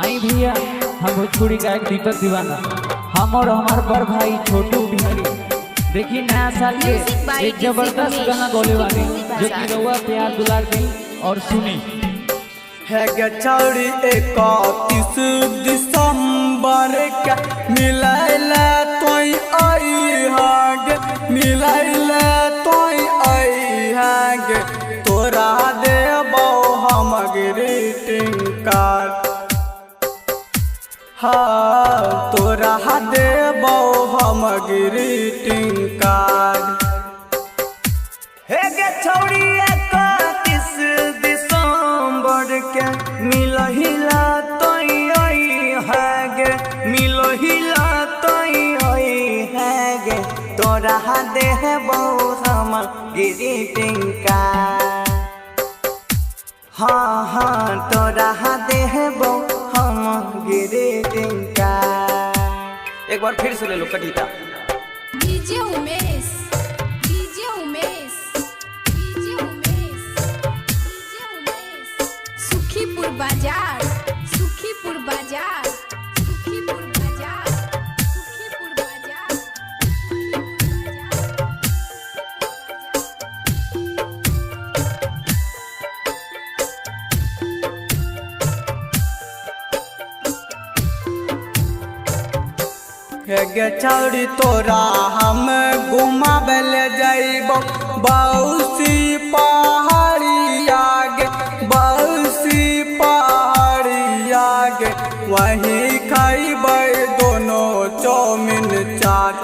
आई भैया हम भोजपुरी गायक दीपक दीवाना हम और हमार बड़ भाई छोटू बिहारी देखिए नया साल के एक जबरदस्त गाना गोले वाले जो कि रउआ प्यार दुलार दी और सुनी है गचौड़ी 31 दिसंबर के मिलैले तोई आई हागे मिलैले तोई आई हागे तोरा देबो हम ग्रीटिंग कार्ड हाँ तोरा देबो हम ग्रीटिंग कार्ड हे गचौड़ी 31 दिसंबर के मिलहिला तोई आई हागे मिलहिला तोई आई हागे तोरा देबो हम ग्रीटिंग कार्ड हाँ हाँ तोरा देबो हम ग्रीटिंग कार्ड। एक बार फिर से ले लो कटिता DJ Umesh DJ Umesh DJ Umesh DJ Umesh Sukhipur बाजार सुखीपुर बाजार सुखीपुर बाजार सुखीपुर बाजार गचौड़ी तोरा हम घुमाबे ले जाइबो बाउसी पहाड़ी आगे बाउसी पहाड़ी आगे वहीं खाइबे दोनों चाउमीन चाट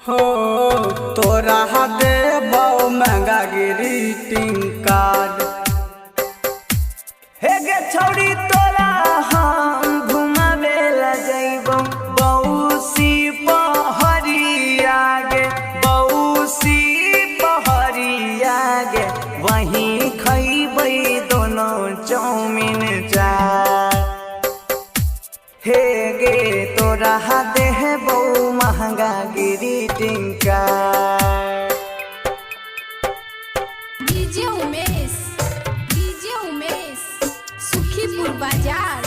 हो तोरा देबो महंगा ग्रीटिंग कार्ड हे गचौड़ी तोरा हम घुमाबे ले जाइबो बाउसी पहाड़ी आगे बाउसी पहाड़ी आगे वहीं खइबै दोनों चाउमीन चाट हे गे तोरा देबो महंगा greeting card. DJ Umesh DJ Umesh Sukhipur बाजार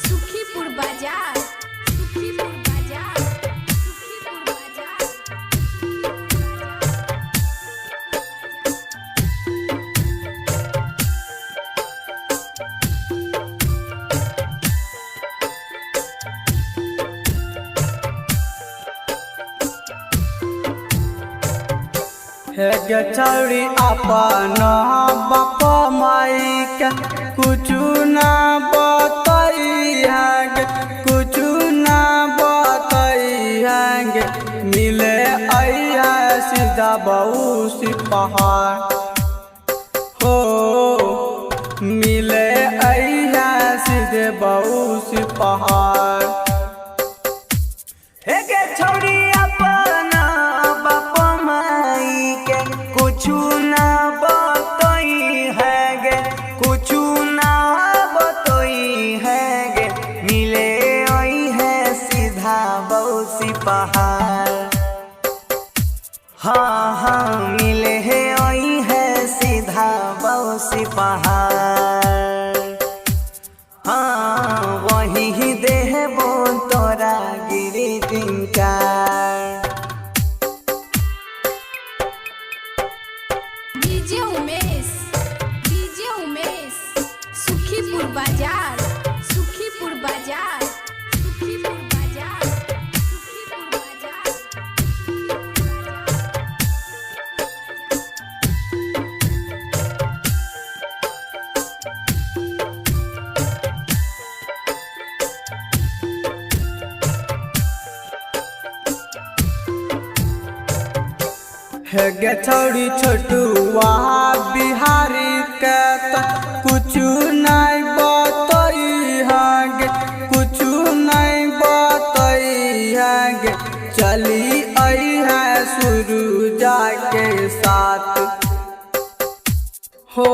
सुखीपुर बाजार सुखीपुर बाजार सुखीपुर बाजार हे गचौड़ी अपन बाप माई के कुछु ना बतैगे कुछु ना बतैगे मिले आइया सीधा बाउसी पहाड़ हो मिले आइया सीधे बाउसी पहाड़ हे गचौड़ी अपना बाप माई के कुछु ना बतई है गे कुछु ना बतई है गे मिले आई है सीधा बाउसी पहाड़ हाँ हाँ मिले है आई है सीधा बाउसी पहाड़ हाँ वही देबो तोरा greeting card. DJ Umesh DJ Umesh Sukhipur बाजार सुखीपुर बाजार सुखीपुर बाजार सुखीपुर बाजार हे गचौड़ी छोटुआ बिहारी के तो कुछु नहीं बतई हागे कुछु नहीं बतई हागे चली आई है सुरुजा के साथ हो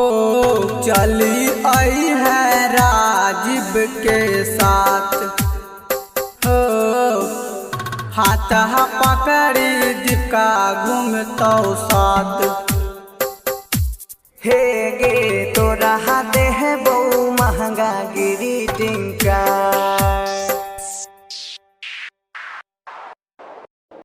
चली आई है राजीव के साथ हो हाथ पकड़ी दीपका घूमतो साथ हे गे तोरा देबो महंगा गिरी ग्रीटिंग कार्ड।